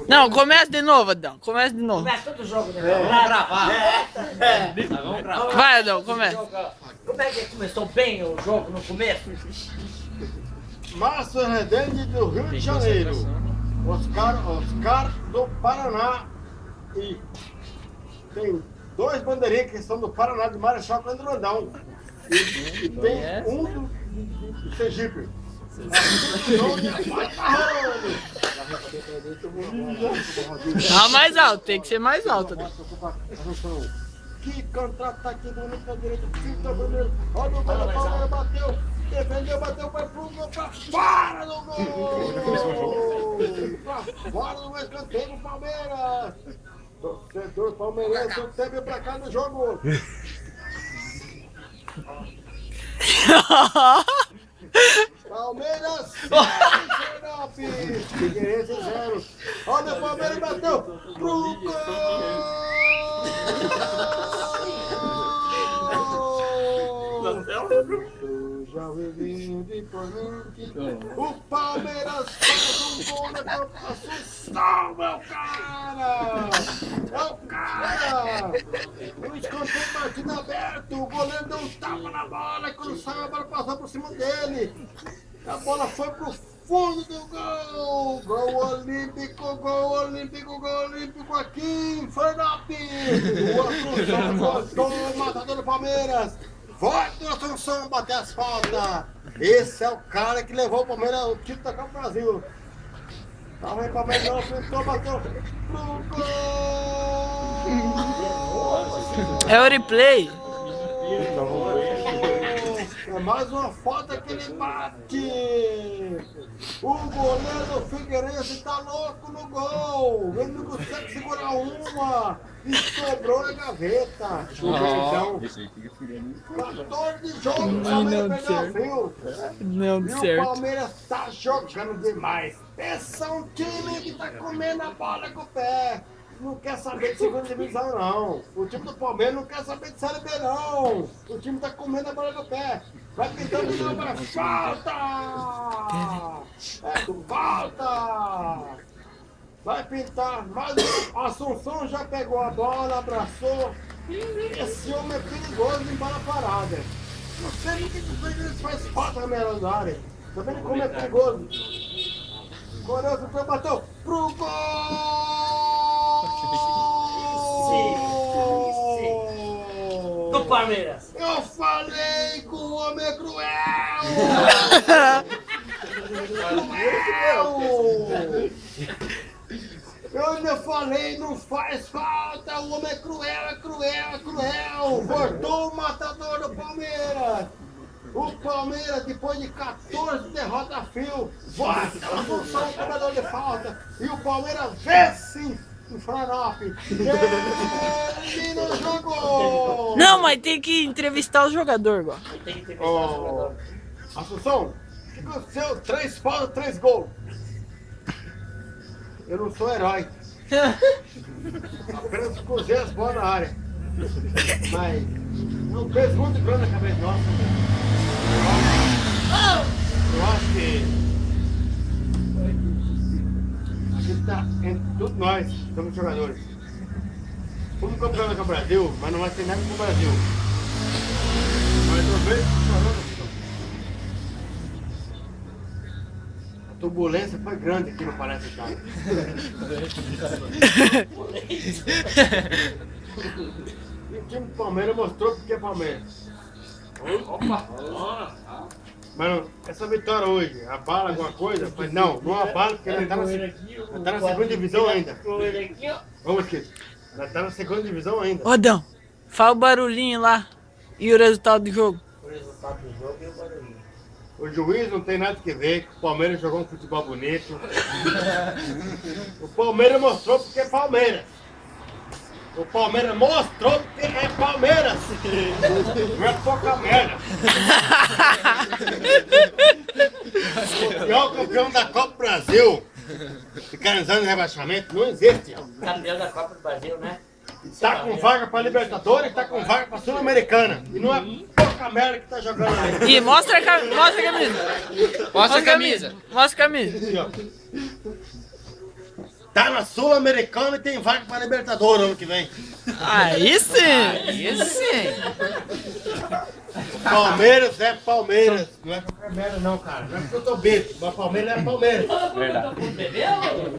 Não, começa de novo, Adão. Começa de novo. Começa todo jogo, né? Vamos gravar. Vamos gravar. Vai, Adão, começa. Como é que começou bem o jogo no começo? Márcio Redende do Rio de Janeiro. Oscar do Paraná. E tem dois bandeirinhas que são do Paraná, de Marechal Cândido Rondão. E tem um do Sergipe. Ah, mais alto, tem que ser mais alto. Adão. Que contra-ataque bonito na direita, finta primeiro, olha o gol da Palmeiras, bateu, defendeu, bateu, vai pro gol, pra fora do gol! Pra fora do escanteio do Palmeiras! Torcedor palmeirense, teve pra cá no jogo! Palmeiras 0, Figueirense 0. Olha o Palmeiras, bateu pro gol! Já vivinho de corrente. O Palmeiras faz um gol na Copa Assunção, meu cara! É o cara! O escanteio partido aberto, o goleiro deu um tapa na bola, quando saiu a bola passou por cima dele. A bola foi pro fundo do gol! Gol olímpico, gol olímpico, gol olímpico aqui em Florianópolis! O Assunção cortou o matador do Palmeiras! Forte o Assunção bater as faltas! Esse é o cara que levou o Palmeiras ao título da Copa do Brasil! Tava aí o Palmeiras, não acertou, bateu pro gol! É o replay. É mais uma falta que ele bate! O goleiro do Figueirense tá louco no gol! Ele não consegue segurar uma! E sobrou na gaveta! Então, 14 de jogo, o Palmeiras perdeu o fio! Não, E o certo. Palmeiras tá jogando demais! Esse é um time que tá comendo a bola com o pé! Não quer saber de segunda divisão, não. O time do Palmeiras não quer saber de Série B, não. O time tá comendo a bola do pé. Vai pintando de novo, falta! Falta! Vai pintar. Mas o Assunção já pegou a bola, abraçou. Esse homem é perigoso em bola parada. Não sei nem que ele faz falta na melhor área. Tá vendo como é perigoso? Coreano foi bateu pro gol! Do Palmeiras. Eu falei que o homem é cruel! Cruel! Eu ainda falei, não faz falta, o homem é cruel, é cruel, é cruel! Cortou o matador do Palmeiras! O Palmeiras, depois de 14 derrotas a fio, vai só um cobrador de falta. E o Palmeiras vence em Florianópolis. Ele não jogou! Não, mas tem que entrevistar o jogador, igual. Tem que entrevistar o jogador. Assunção, o que aconteceu? 3 faltas, 3 gols. Eu não sou herói. Apenas cruzei as bolas na área. Mas não fez muito grande na cabeça nossa. Eu acho que a gente tá entre todos nós, somos jogadores. Fomos campeão do Brasil, mas não vai ter nada com o Brasil. Mas talvez a turbulência foi grande aqui no Palácio Itália. E o time do Palmeiras mostrou porque é Palmeiras. Opa! Mano, essa vitória hoje, abala alguma coisa? Mas não, não abala porque ela tá na segunda divisão ainda. Vamos, Kito. Ela tá na segunda divisão ainda. Ô, Adão, fala o barulhinho lá e o resultado do jogo. O resultado do jogo e o barulhinho. O juiz não tem nada que ver, que o Palmeiras jogou um futebol bonito. O Palmeiras mostrou porque é Palmeiras. O Palmeiras mostrou que é Palmeiras! Não é pouca merda! O pior campeão da Copa do Brasil, ficarizando o rebaixamento, não existe. Campeão da Copa do Brasil, né? Tá com vaga pra Libertadores, tá com vaga pra Sul-Americana. E não é pouca merda que tá jogando aí. E mostra a camisa. Mostra a camisa. Mostra a camisa. Mostra a camisa. Aqui, ó. Tá na Sul-Americana e tem vaga pra Libertadores ano que vem. Aí sim! Aí sim! Palmeiras é Palmeiras. Não é qualquer merda não, cara. Não é porque eu tô bêbado, mas Palmeiras é Palmeiras. Verdade.